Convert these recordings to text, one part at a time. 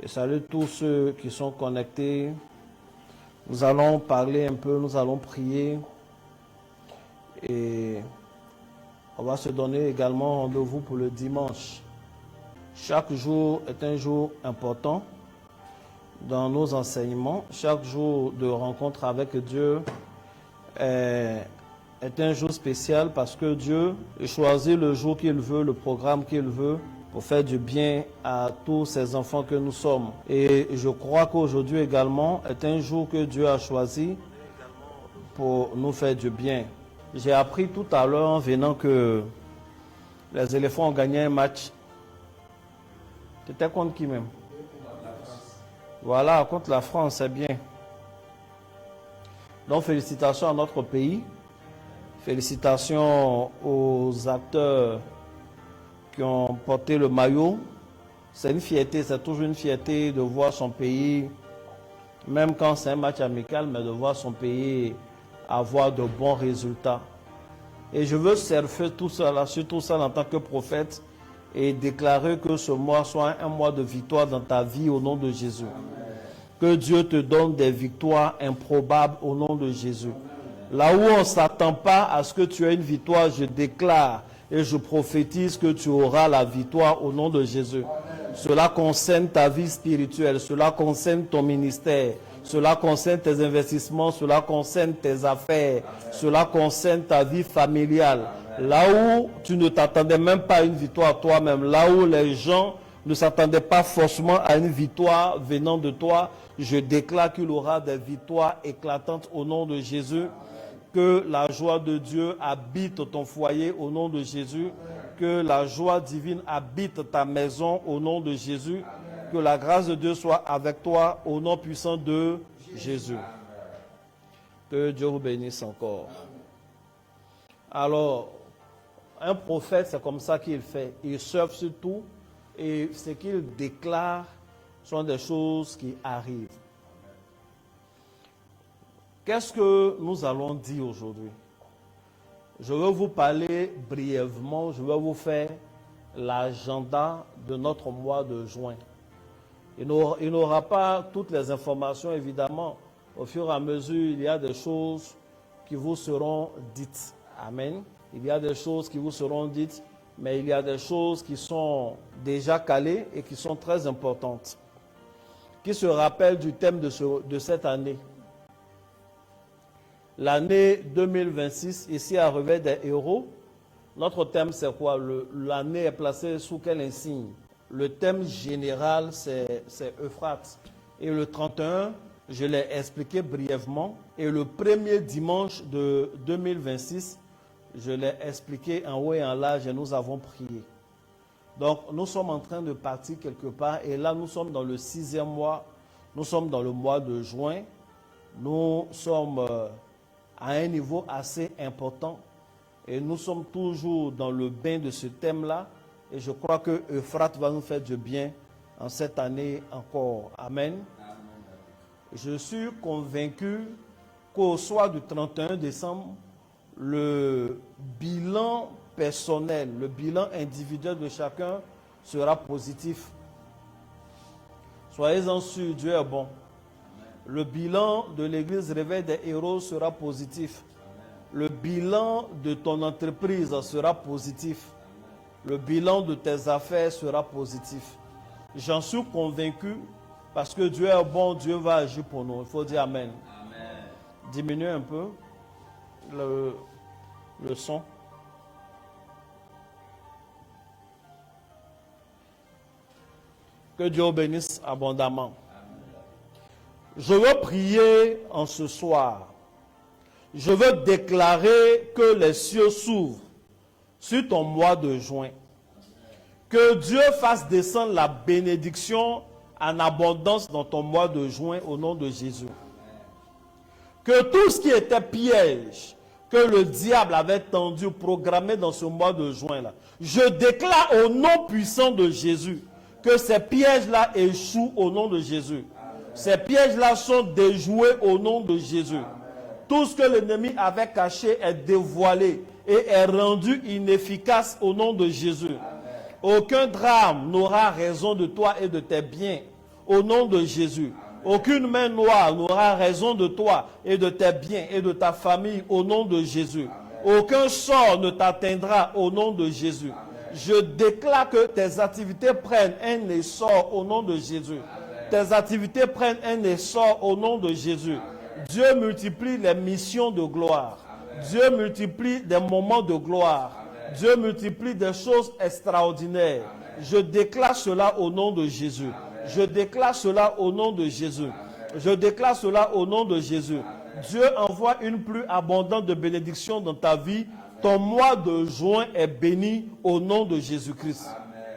Et salut tous ceux qui sont connectés. Nous allons parler un peu, nous allons prier. Et on va se donner également rendez-vous pour le dimanche. Chaque jour est un jour important dans nos enseignements. Chaque jour de rencontre avec Dieu est un jour spécial parce que Dieu choisit le jour qu'il veut, le programme qu'il veut, pour faire du bien à tous ces enfants que nous sommes. Et je crois qu'aujourd'hui également est un jour que Dieu a choisi pour nous faire du bien. J'ai appris tout à l'heure en venant que les éléphants ont gagné un match. C'était contre qui même? Voilà, contre la France, c'est bien. Donc félicitations à notre pays. Félicitations aux acteurs qui ont porté le maillot. C'est une fierté, c'est toujours une fierté de voir son pays, même quand c'est un match amical, mais de voir son pays avoir de bons résultats. Et je veux surfer tout ça, sur tout ça en tant que prophète et déclarer que ce mois soit un mois de victoire dans ta vie au nom de Jésus. Que Dieu te donne des victoires improbables au nom de Jésus. Là où on ne s'attend pas à ce que tu aies une victoire, je déclare et je prophétise que tu auras la victoire au nom de Jésus. Cela concerne ta vie spirituelle, cela concerne ton ministère, cela concerne tes investissements, cela concerne tes affaires, cela concerne ta vie familiale. Là où tu ne t'attendais même pas à une victoire toi-même, là où les gens ne s'attendaient pas forcément à une victoire venant de toi, je déclare qu'il aura des victoires éclatantes au nom de Jésus. Que la joie de Dieu habite ton foyer au nom de Jésus. Que la joie divine habite ta maison au nom de Jésus. Que la grâce de Dieu soit avec toi au nom puissant de Jésus. Que Dieu vous bénisse encore. Alors, un prophète, c'est comme ça qu'il fait. Il surfe sur tout et ce qu'il déclare sont des choses qui arrivent. Qu'est-ce que nous allons dire aujourd'hui? Je vais vous parler brièvement, je vais vous faire l'agenda de notre mois de juin. Il n'aura pas toutes les informations, évidemment. Au fur et à mesure, il y a des choses qui vous seront dites. Amen. Il y a des choses qui vous seront dites, mais il y a des choses qui sont déjà calées et qui sont très importantes. Qui se rappellent du thème de cette année? L'année 2026, ici à Réveil des Héros, notre thème c'est quoi? L'année est placée sous quel insigne? Le thème général c'est Euphrate. Et le 31, je l'ai expliqué brièvement. Et le premier dimanche de 2026, je l'ai expliqué en haut et en large et nous avons prié. Donc nous sommes en train de partir quelque part et là nous sommes dans le 6e mois, nous sommes dans le mois de juin, nous sommes à un niveau assez important et nous sommes toujours dans le bain de ce thème-là et je crois que Euphrate va nous faire du bien en cette année encore. Amen. Je suis convaincu qu'au soir du 31 décembre, le bilan personnel, le bilan individuel de chacun sera positif. Soyez-en sûrs, Dieu est bon. Le bilan de l'église Réveil des Héros sera positif. Le bilan de ton entreprise sera positif. Le bilan de tes affaires sera positif. J'en suis convaincu parce que Dieu est bon, Dieu va agir pour nous. Il faut dire Amen. Amen. Diminuez un peu le son. Que Dieu bénisse abondamment. Je veux prier en ce soir. Je veux déclarer que les cieux s'ouvrent sur ton mois de juin. Que Dieu fasse descendre la bénédiction en abondance dans ton mois de juin au nom de Jésus. Que tout ce qui était piège, que le diable avait tendu, programmé dans ce mois de juin là, je déclare au nom puissant de Jésus que ces pièges-là échouent au nom de Jésus. Ces pièges-là sont déjoués au nom de Jésus. Tout ce que l'ennemi avait caché est dévoilé et est rendu inefficace au nom de Jésus. Aucun drame n'aura raison de toi et de tes biens au nom de Jésus. Aucune main noire n'aura raison de toi et de tes biens et de ta famille au nom de Jésus. Aucun sort ne t'atteindra au nom de Jésus. Je déclare que tes activités prennent un essor au nom de Jésus. Tes activités prennent un essor au nom de Jésus. Dieu multiplie les missions de gloire. Dieu multiplie des moments de gloire. Dieu multiplie des choses extraordinaires. Je déclare cela au nom de Jésus. Je déclare cela au nom de Jésus. Je déclare cela au nom de Jésus. Dieu envoie une pluie abondante de bénédictions dans ta vie. Ton mois de juin est béni au nom de Jésus-Christ.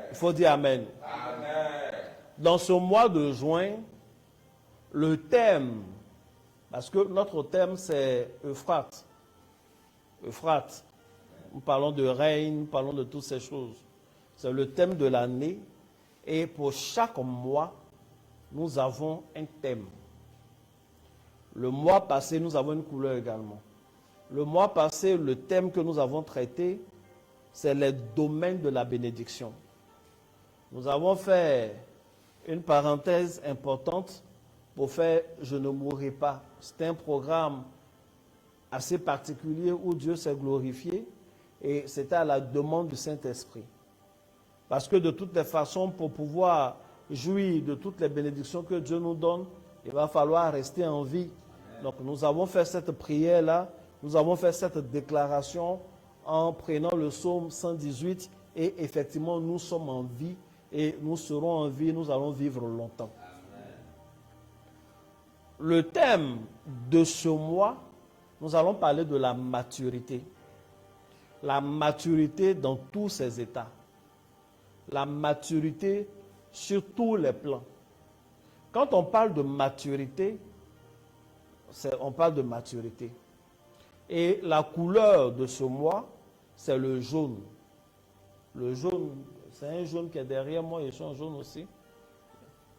Il faut dire Amen. Dans ce mois de juin, le thème, parce que notre thème c'est Euphrate. Euphrate. Nous parlons de règne, nous parlons de toutes ces choses. C'est le thème de l'année. Et pour chaque mois, nous avons un thème. Le mois passé, nous avons une couleur également. Le mois passé, le thème que nous avons traité, c'est les domaines de la bénédiction. Nous avons fait une parenthèse importante pour faire « Je ne mourrai pas ». C'est un programme assez particulier où Dieu s'est glorifié et c'était à la demande du Saint-Esprit. Parce que de toutes les façons, pour pouvoir jouir de toutes les bénédictions que Dieu nous donne, il va falloir rester en vie. Donc nous avons fait cette prière-là, nous avons fait cette déclaration en prenant le psaume 118 et effectivement nous sommes en vie et nous serons en vie, nous allons vivre longtemps. Le thème de ce mois, nous allons parler de la maturité. La maturité dans tous ses états. La maturité sur tous les plans. Quand on parle de maturité, on parle de maturité. Et la couleur de ce mois, c'est le jaune. Le jaune, c'est un jaune qui est derrière moi, et je suis en jaune aussi.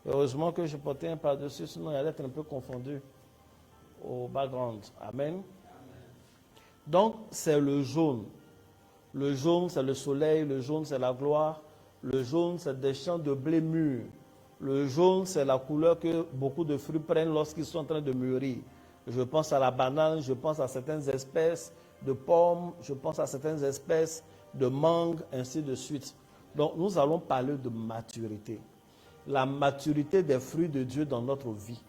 Heureusement que je portais un par-dessus, sinon il allait être un peu confondu au background. Amen. Donc, c'est le jaune. Le jaune, c'est le soleil. Le jaune, c'est la gloire. Le jaune, c'est des champs de blé mûrs. Le jaune, c'est la couleur que beaucoup de fruits prennent lorsqu'ils sont en train de mûrir. Je pense à la banane, je pense à certaines espèces de pommes, je pense à certaines espèces de mangue, ainsi de suite. Donc, nous allons parler de maturité. La maturité des fruits de Dieu dans notre vie.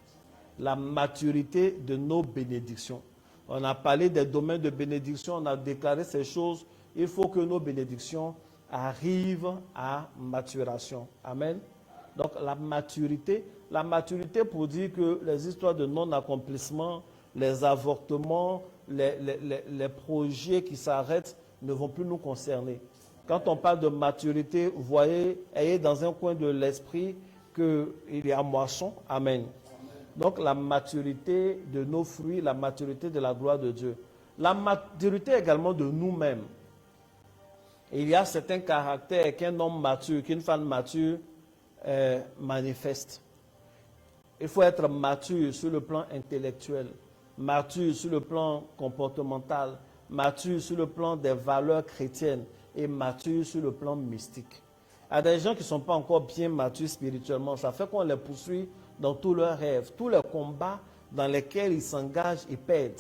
La maturité de nos bénédictions. On a parlé des domaines de bénédiction, on a déclaré ces choses. Il faut que nos bénédictions arrivent à maturation. Amen. Donc la maturité pour dire que les histoires de non-accomplissement, les avortements, les projets qui s'arrêtent ne vont plus nous concerner. Quand on parle de maturité, vous voyez, ayez dans un coin de l'esprit qu'il y a moisson. Amen. Donc la maturité de nos fruits, la maturité de la gloire de Dieu. La maturité également de nous-mêmes. Il y a certains caractères qu'un homme mature, qu'une femme mature manifeste. Il faut être mature sur le plan intellectuel, mature sur le plan comportemental, mature sur le plan des valeurs chrétiennes et mature sur le plan mystique. Il y a des gens qui ne sont pas encore bien matures spirituellement. Ça fait qu'on les poursuit dans tous leurs rêves. Tous les combats dans lesquels ils s'engagent, ils perdent.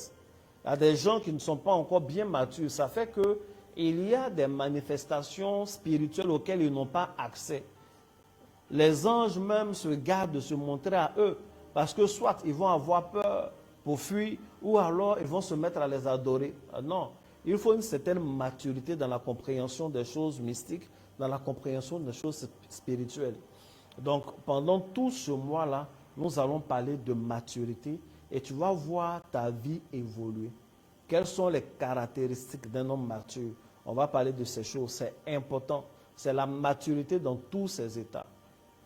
Il y a des gens qui ne sont pas encore bien matures. Ça fait qu'il y a des manifestations spirituelles auxquelles ils n'ont pas accès. Les anges même se gardent de se montrer à eux. Parce que soit ils vont avoir peur pour fuir, ou alors ils vont se mettre à les adorer. Non, il faut une certaine maturité dans la compréhension des choses mystiques, dans la compréhension des choses spirituelles. Donc, pendant tout ce mois-là, nous allons parler de maturité et tu vas voir ta vie évoluer. Quelles sont les caractéristiques d'un homme mature? On va parler de ces choses, c'est important. C'est la maturité dans tous ses états.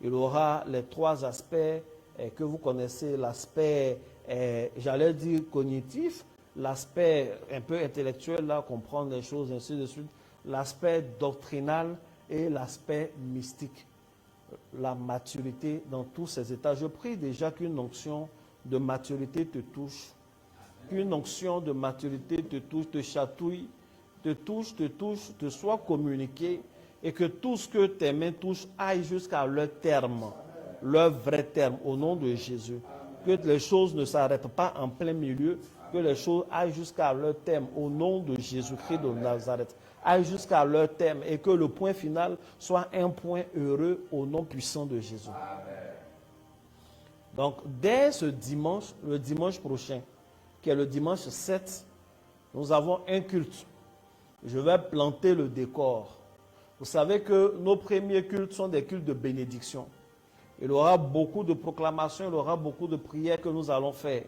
Il aura les trois aspects que vous connaissez, l'aspect, j'allais dire cognitif, l'aspect un peu intellectuel, là, comprendre les choses, ainsi de suite, l'aspect doctrinal et l'aspect mystique. La maturité dans tous ces états. Je prie déjà qu'une onction de maturité te touche, qu'une onction de maturité te touche, te chatouille, te soit communiquée et que tout ce que tes mains touchent aille jusqu'à leur terme. leur vrai terme au nom de Jésus. Que les choses ne s'arrêtent pas en plein milieu, que les choses aillent jusqu'à leur terme au nom de Jésus-Christ de Nazareth. Aillent jusqu'à leur terme et que le point final soit un point heureux au nom puissant de Jésus. Donc, dès ce dimanche, le dimanche prochain, qui est le dimanche 7, nous avons un culte. Je vais planter le décor. Vous savez que nos premiers cultes sont des cultes de bénédiction. Il y aura beaucoup de proclamations, il y aura beaucoup de prières que nous allons faire.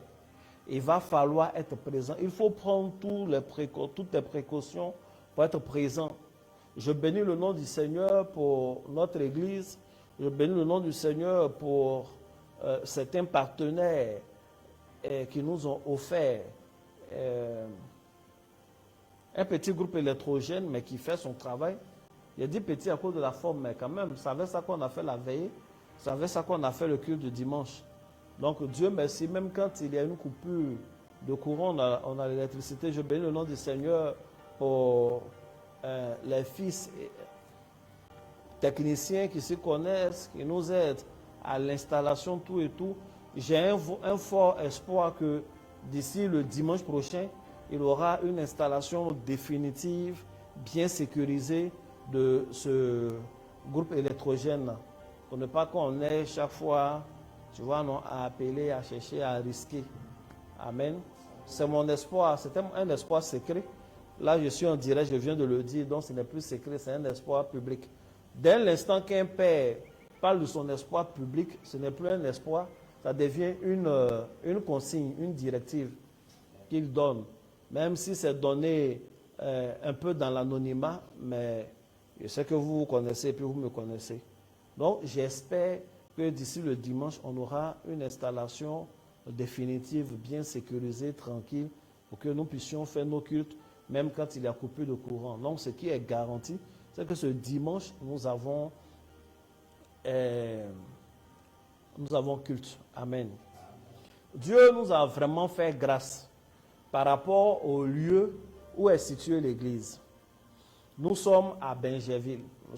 Il va falloir être présent. Il faut prendre toutes les précautions pour être présent. Je bénis le nom du Seigneur pour notre Église. Je bénis le nom du Seigneur pour certains partenaires qui nous ont offert un petit groupe électrogène, mais qui fait son travail. Il a dit petit à cause de la forme, mais quand même, vous savez ça qu'on a fait la veille, vous savez ça qu'on a fait le culte de dimanche. Donc Dieu merci, même quand il y a une coupure de courant, on a l'électricité. Je bénis le nom du Seigneur pour les fils techniciens qui se connaissent, qui nous aident à l'installation, tout et tout. J'ai un fort espoir que d'ici le dimanche prochain, il y aura une installation définitive, bien sécurisée de ce groupe électrogène. Pour ne pas qu'on ait chaque fois, tu vois, non, à appeler, à chercher, à risquer. Amen. C'est mon espoir, c'est un espoir secret. Là, je suis en direct, je viens de le dire, donc ce n'est plus secret, c'est un espoir public. Dès l'instant qu'un père parle de son espoir public, ce n'est plus un espoir, ça devient une consigne, une directive qu'il donne. Même si c'est donné un peu dans l'anonymat, mais je sais que vous vous connaissez et puis vous me connaissez. Donc, j'espère que d'ici le dimanche, on aura une installation définitive, bien sécurisée, tranquille, pour que nous puissions faire nos cultes, même quand il y a coupure de courant. Donc, ce qui est garanti, c'est que ce dimanche, nous avons culte. Amen. Dieu nous a vraiment fait grâce par rapport au lieu où est située l'église. Nous sommes à Bingerville. Nous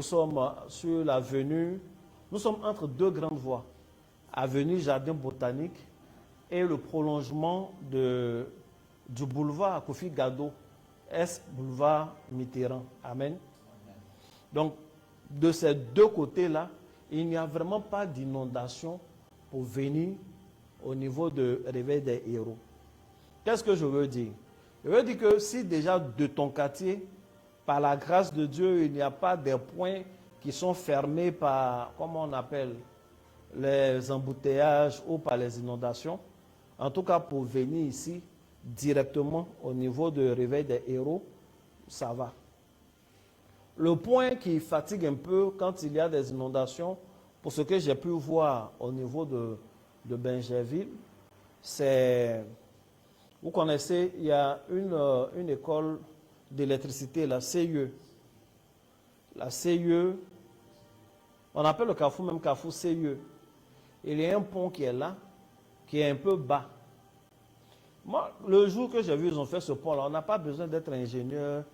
sommes sur l'avenue. Nous sommes entre deux grandes voies. Avenue Jardin Botanique et le prolongement du boulevard Kofi Gado, boulevard Mitterrand. Amen. Donc, de ces deux côtés-là, il n'y a vraiment pas d'inondation pour venir au niveau de Réveil des héros. Qu'est-ce que je veux dire? Je veux dire que si déjà de ton quartier, par la grâce de Dieu, il n'y a pas des points qui sont fermés par, comment on appelle, les embouteillages ou par les inondations, en tout cas pour venir ici directement au niveau de Réveil des héros, ça va. Le point qui fatigue un peu quand il y a des inondations, pour ce que j'ai pu voir au niveau de Bingerville, c'est, vous connaissez, il y a une école d'électricité, la CIE. La CIE, on appelle le carrefour même carrefour CIE. Il y a un pont qui est là, qui est un peu bas. Moi, le jour que j'ai vu, ils ont fait ce pont-là, on n'a pas besoin d'être ingénieur,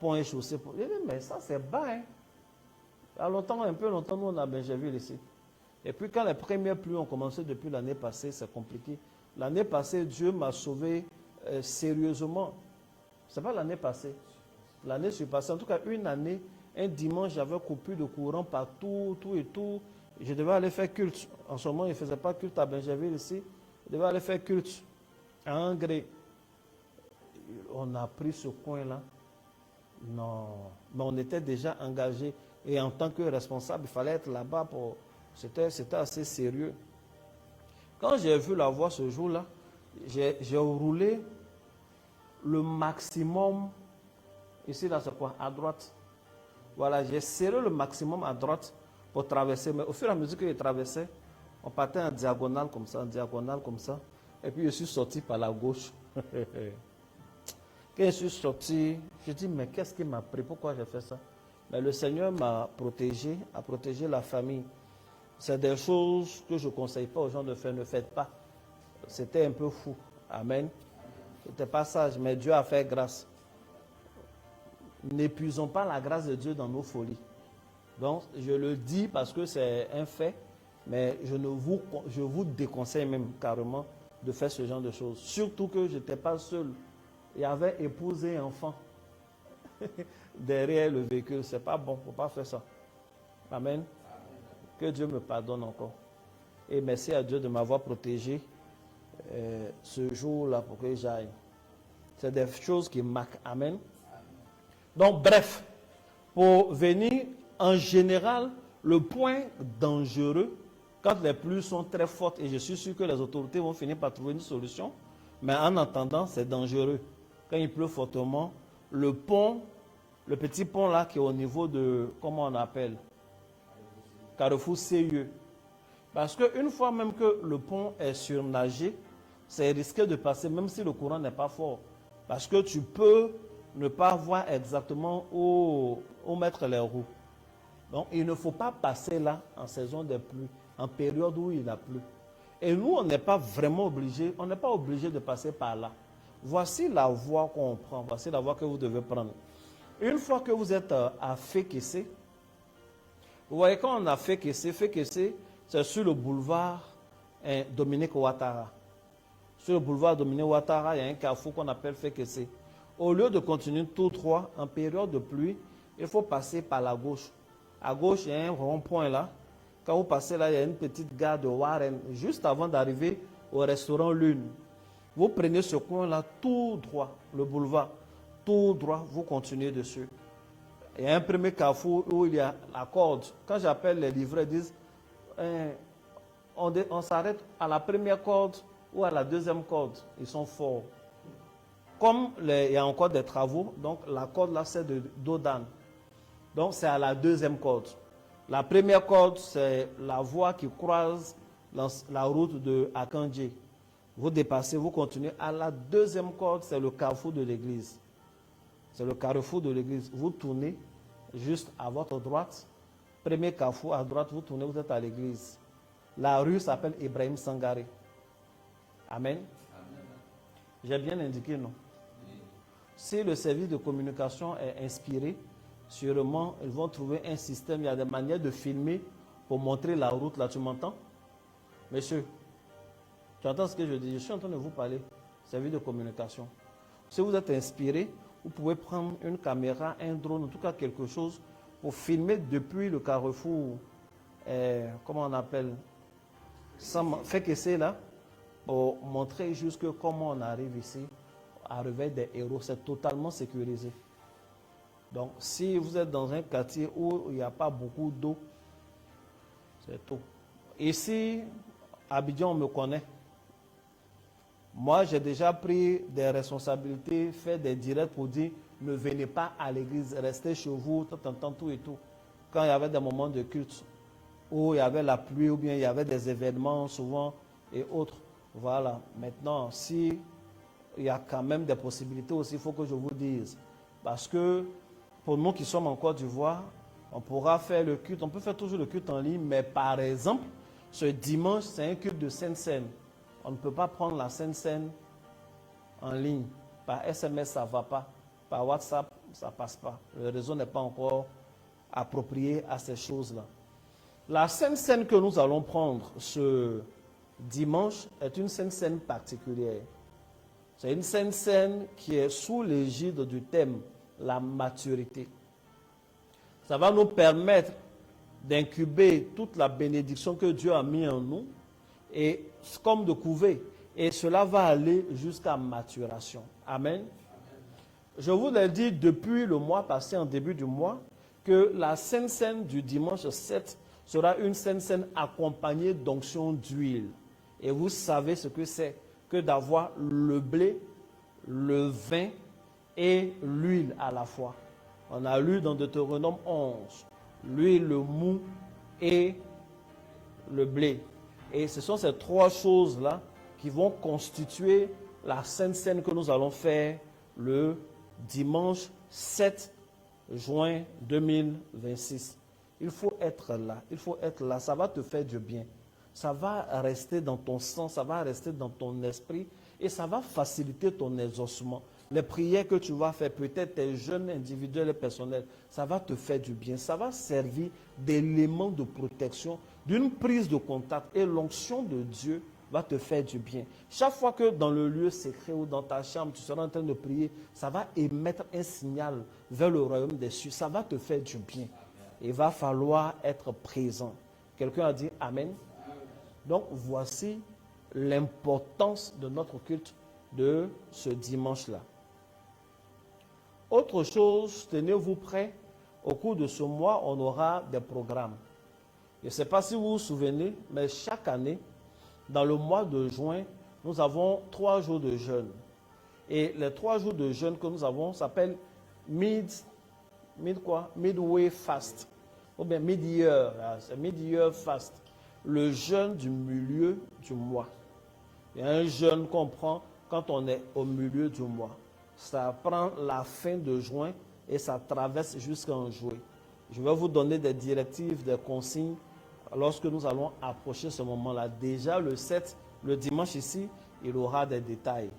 pont et chaussée. J'ai dit, mais ça c'est bas, hein. Il y a longtemps, un peu longtemps, nous on a Bingerville ici. Et puis quand les premières pluies ont commencé depuis l'année passée, c'est compliqué. L'année passée, Dieu m'a sauvé sérieusement. Ce n'est pas l'année passée. L'année surpassée, en tout cas une année, un dimanche, j'avais coupure de courant partout, tout et tout. Je devais aller faire culte. En ce moment, il ne faisait pas culte à Bingerville ici. Je devais aller faire culte à Angré. On a pris ce coin-là. Non. Mais on était déjà engagé. Et en tant que responsable, il fallait être là-bas pour... C'était assez sérieux. Quand j'ai vu la voie ce jour-là, j'ai roulé le maximum. Ici, là, c'est quoi? À droite. Voilà, j'ai serré le maximum à droite pour traverser. Mais au fur et à mesure que je traversais, on partait en diagonale comme ça, Et puis, je suis sorti par la gauche. Quand je suis sorti, je dis, mais qu'est-ce qui m'a pris? Pourquoi j'ai fait ça? Mais le Seigneur m'a protégé, a protégé la famille. C'est des choses que je ne conseille pas aux gens de faire. Ne faites pas. C'était un peu fou. Amen. C'était pas sage, mais Dieu a fait grâce. N'épuisons pas la grâce de Dieu dans nos folies. Donc, je le dis parce que c'est un fait, mais je vous déconseille même carrément de faire ce genre de choses. Surtout que je n'étais pas seul. Il y avait épouse et enfant derrière le véhicule. C'est pas bon, il ne faut pas faire ça. Amen. Que Dieu me pardonne encore. Et merci à Dieu de m'avoir protégé ce jour-là pour que j'aille. C'est des choses qui marquent. Amen. Donc, bref, pour venir, en général, le point dangereux, quand les pluies sont très fortes, et je suis sûr que les autorités vont finir par trouver une solution, mais en attendant, c'est dangereux. Quand il pleut fortement, le pont, le petit pont là qui est au niveau de, comment on appelle, Carrefour CIE. Parce qu'une fois même que le pont est surnagé, c'est risqué de passer, même si le courant n'est pas fort. Parce que tu peux ne pas voir exactement où mettre les roues. Donc, il ne faut pas passer là en saison de pluie, en période où il a plu. Et nous, on n'est pas vraiment obligé, on n'est pas obligé de passer par là. Voici la voie qu'on prend, voici la voie que vous devez prendre. Une fois que vous êtes à Fekese, vous voyez quand on a Fekese, c'est sur le boulevard Dominique Ouattara. Sur le boulevard Dominique Ouattara, il y a un carrefour qu'on appelle Fekese. Au lieu de continuer tout droit, en période de pluie, il faut passer par la gauche. À gauche, il y a un rond-point là. Quand vous passez là, il y a une petite gare de Warren, juste avant d'arriver au restaurant Lune. Vous prenez ce coin-là tout droit, le boulevard, tout droit, vous continuez dessus. Il y a un premier carrefour où il y a la corde. Quand j'appelle les livreurs, ils disent, on s'arrête à la première corde ou à la deuxième corde. Ils sont forts. Comme il y a encore des travaux, donc la corde là, c'est d'eau d'âne. Donc c'est à la deuxième corde. La première corde, c'est la voie qui croise la route de Akandje. Vous dépassez, vous continuez. À la deuxième corde, c'est le carrefour de l'église. C'est le carrefour de l'église. Vous tournez juste à votre droite. Premier carrefour à droite, vous tournez, vous êtes à l'église. La rue s'appelle Ibrahim Sangaré. Amen. J'ai bien indiqué, non? Si le service de communication est inspiré, sûrement, ils vont trouver un système. Il y a des manières de filmer pour montrer la route. Là, tu m'entends? Monsieur, tu entends ce que je dis? Je suis en train de vous parler. Service de communication. Si vous êtes inspiré, vous pouvez prendre une caméra, un drone, en tout cas quelque chose, pour filmer depuis le carrefour, comment on appelle? Fekese là, pour montrer jusque comment on arrive ici, à Réveil des Héros. C'est totalement sécurisé. Donc, si vous êtes dans un quartier où il n'y a pas beaucoup d'eau, c'est tout. Ici, Abidjan, on me connaît. Moi, j'ai déjà pris des responsabilités, fait des directs pour dire ne venez pas à l'église, restez chez vous, tout et tout. Quand il y avait des moments de culte où il y avait la pluie ou bien il y avait des événements souvent et autres. Voilà. Maintenant, si il y a quand même des possibilités aussi, il faut que je vous dise. Parce que pour nous qui sommes en Côte d'Ivoire, on pourra faire le culte, on peut faire toujours le culte en ligne, mais par exemple, ce dimanche, c'est un culte de Sainte-Seine. On ne peut pas prendre la Sainte-Seine en ligne. Par SMS, ça ne va pas. Par WhatsApp, ça ne passe pas. Le réseau n'est pas encore approprié à ces choses-là. La Sainte-Seine que nous allons prendre ce dimanche est une Sainte-Seine particulière. C'est une Sainte-Seine qui est sous l'égide du thème la maturité. Ça va nous permettre d'incuber toute la bénédiction que Dieu a mis en nous et comme de couver. Et cela va aller jusqu'à maturation. Amen. Je vous l'ai dit depuis le mois passé, en début du mois, que la Sainte Seine du dimanche 7 sera une Sainte Seine accompagnée d'onction d'huile. Et vous savez ce que c'est que d'avoir le blé, le vin et l'huile à la fois. On a lu dans Deutéronome 11, l'huile, le mou et le blé. Et ce sont ces trois choses-là qui vont constituer la Sainte Seine que nous allons faire le dimanche 7 juin 2026. Il faut être là, il faut être là, ça va te faire du bien. Ça va rester dans ton sang, ça va rester dans ton esprit et ça va faciliter ton exaucement. les prières que tu vas faire, peut-être tes jeûnes individuels et personnels, ça va te faire du bien. Ça va servir d'élément de protection, d'une prise de contact. Et l'onction de Dieu va te faire du bien. Chaque fois que dans le lieu secret ou dans ta chambre, tu seras en train de prier, ça va émettre un signal vers le royaume des cieux. Ça va te faire du bien. Il va falloir être présent. Quelqu'un a dit Amen. Donc voici l'importance de notre culte de ce dimanche-là. Autre chose, tenez-vous prêts, au cours de ce mois, on aura des programmes. Je ne sais pas si vous vous souvenez, mais chaque année, dans le mois de juin, nous avons 3 jours de jeûne. Et les 3 jours de jeûne que nous avons s'appellent Midway Fast. Ou bien Mid-Year, c'est Mid-Year Fast. Le jeûne du milieu du mois. Il y a un jeûne qu'on prend quand on est au milieu du mois. Ça prend la fin de juin et ça traverse jusqu'en juillet. Je vais vous donner des directives, des consignes lorsque nous allons approcher ce moment-là. Déjà le 7, le dimanche ici, il y aura des détails.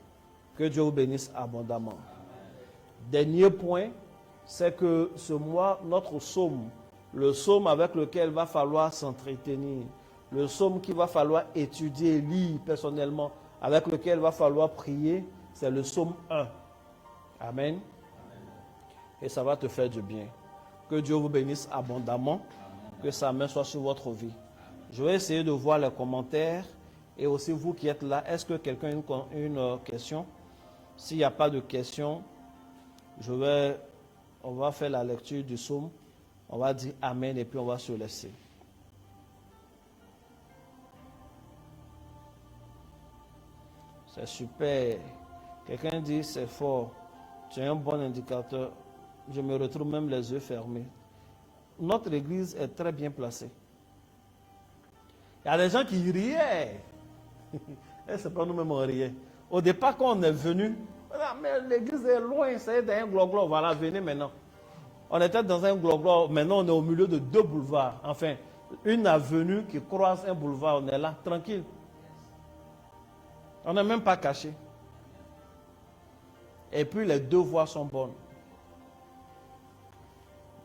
Que Dieu vous bénisse abondamment. Amen. Dernier point, c'est que ce mois, notre psaume, le psaume avec lequel il va falloir s'entretenir, le psaume qu'il va falloir étudier, lire personnellement, avec lequel il va falloir prier, c'est le psaume 1. Amen. Et ça va te faire du bien. Que Dieu vous bénisse abondamment. Que sa main soit sur votre vie. Je vais essayer de voir les commentaires. Et aussi vous qui êtes là, est-ce que quelqu'un a une question? S'il n'y a pas de question, on va faire la lecture du psaume. On va dire Amen et puis on va se laisser. C'est super. Quelqu'un dit c'est fort. Tu es un bon indicateur. Je me retrouve même les yeux fermés. Notre église est très bien placée. Il y a des gens qui riaient. Et c'est pas nous-mêmes on riait. Au départ, quand on est venu, mais l'église est loin, c'est dans un glo-glo. Voilà, venez maintenant. On était dans un glo-glo. Maintenant, on est au milieu de 2 boulevards. Enfin, une avenue qui croise un boulevard. On est là, tranquille. On n'est même pas caché. Et puis, les 2 voies sont bonnes.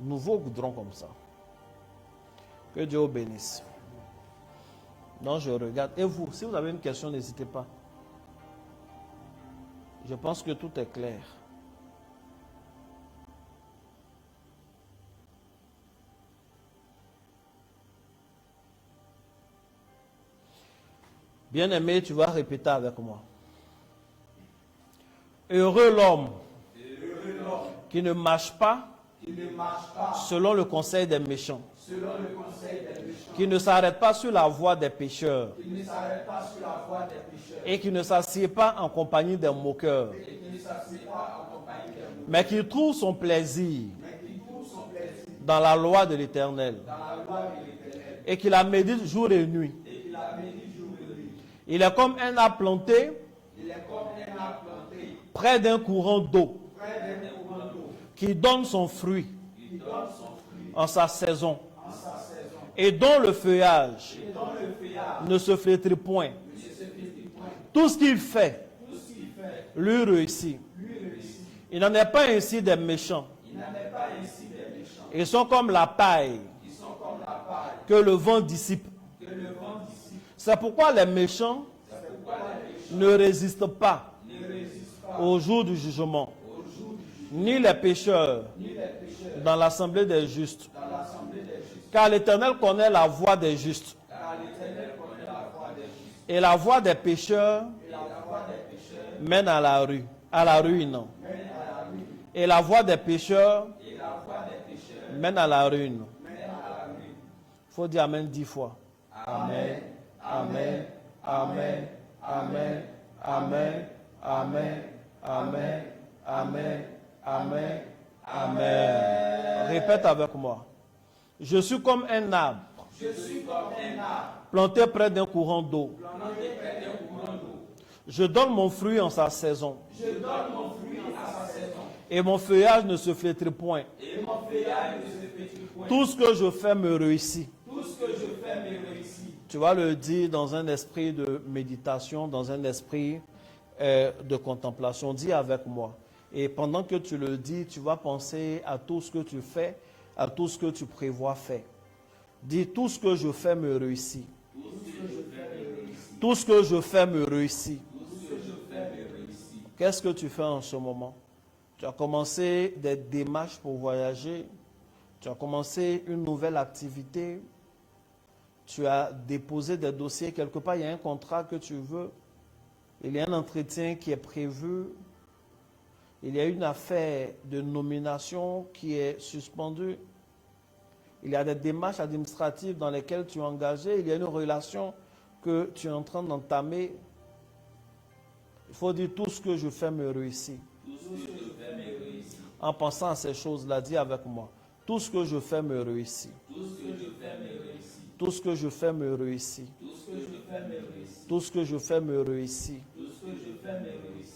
Nouveau goudron comme ça. Que Dieu vous bénisse. Donc je regarde. Et vous, si vous avez une question, n'hésitez pas. Je pense que tout est clair. Bien-aimé, tu vas répéter avec moi. Heureux l'homme qui ne marche pas selon le conseil des méchants, qui ne s'arrête pas sur la voie des pécheurs, et qui ne s'assied pas en compagnie des moqueurs, mais qui trouve son plaisir dans la loi de l'Éternel, et qui la médite jour et nuit. Il est comme un arbre planté près d'un courant d'eau, qui donne son fruit en sa saison, et dont le feuillage ne se flétrit point. Tout ce qu'il fait lui réussit. Il n'en est pas ainsi des méchants. Ils sont comme la paille que le vent dissipe. C'est pourquoi les méchants ne résistent pas au jour du jugement, ni les pécheurs dans l'assemblée des justes. Car l'Éternel connaît la voie des justes, et la voie des pécheurs mène à la ruine. Et la voie des pécheurs mène à la ruine. Il faut dire Amen 10 fois. Amen, Amen, Amen, Amen, Amen, Amen, Amen, Amen, Amen, Amen. Répète avec moi. Je suis comme un arbre. Planté près d'un courant d'eau. Je donne mon fruit en sa saison. Et mon feuillage ne se flétrit point. Tout ce que je fais me réussit. Tu vas le dire dans un esprit de méditation, dans un esprit de contemplation. Dis avec moi. Et pendant que tu le dis, tu vas penser à tout ce que tu fais, à tout ce que tu prévois faire. Dis, tout ce que je fais me réussit. Tout ce que je fais me réussit. Qu'est-ce que tu fais en ce moment? Tu as commencé des démarches pour voyager. Tu as commencé une nouvelle activité. Tu as déposé des dossiers. Quelque part, il y a un contrat que tu veux. Il y a un entretien qui est prévu. Il y a une affaire de nomination qui est suspendue. Il y a des démarches administratives dans lesquelles tu es engagé. Il y a une relation que tu es en train d'entamer. Il faut dire tout ce que je fais me réussit. En pensant à ces choses-là, dis avec moi. Tout ce que je fais me réussit. Tout ce que je fais me réussit. Tout ce que je fais me réussit.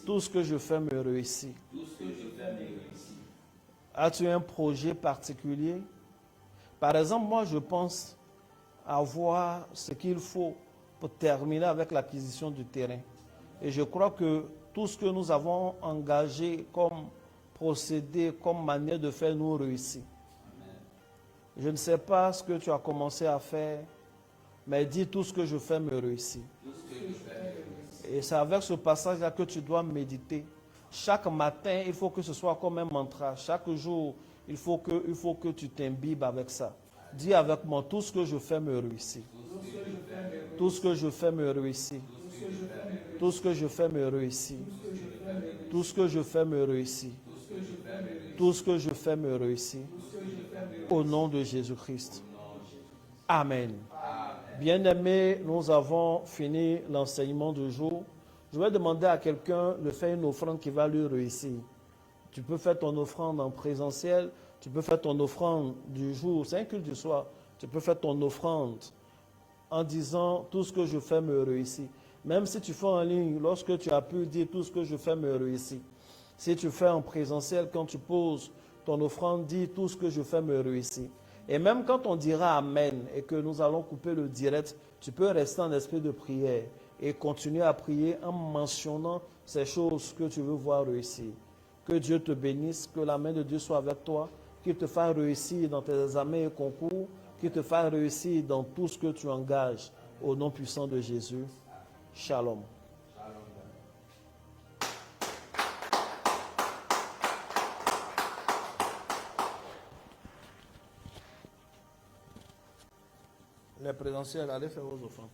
Tout ce que je fais me réussit. As-tu un projet particulier? Par exemple, moi, je pense avoir ce qu'il faut pour terminer avec l'acquisition du terrain. Et je crois que tout ce que nous avons engagé comme procédé, comme manière de faire, nous réussit. Je ne sais pas ce que tu as commencé à faire, mais dis tout ce que je fais me réussit. Et c'est avec ce passage-là que tu dois méditer. Chaque matin, il faut que ce soit comme un mantra. Chaque jour, il faut que tu t'imbibes avec ça. Dis avec moi, tout ce que je fais me réussit. Tout ce que je fais me réussit. Tout ce que je fais me réussit. Tout ce que je fais me réussit. Tout ce que je fais me réussit. Au nom de Jésus-Christ. Amen. Bien-aimés, nous avons fini l'enseignement du jour. Je vais demander à quelqu'un de faire une offrande qui va lui réussir. Tu peux faire ton offrande en présentiel, tu peux faire ton offrande du jour, c'est un culte du soir. Tu peux faire ton offrande en disant tout ce que je fais me réussit. Même si tu fais en ligne, lorsque tu as pu dire tout ce que je fais me réussit. Si tu fais en présentiel, quand tu poses ton offrande, dis tout ce que je fais me réussit. Et même quand on dira Amen et que nous allons couper le direct, tu peux rester en esprit de prière et continuer à prier en mentionnant ces choses que tu veux voir réussir. Que Dieu te bénisse, que la main de Dieu soit avec toi, qu'il te fasse réussir dans tes examens et concours, qu'il te fasse réussir dans tout ce que tu engages. Au nom puissant de Jésus. Shalom. Les présentiels, allez faire vos offrandes.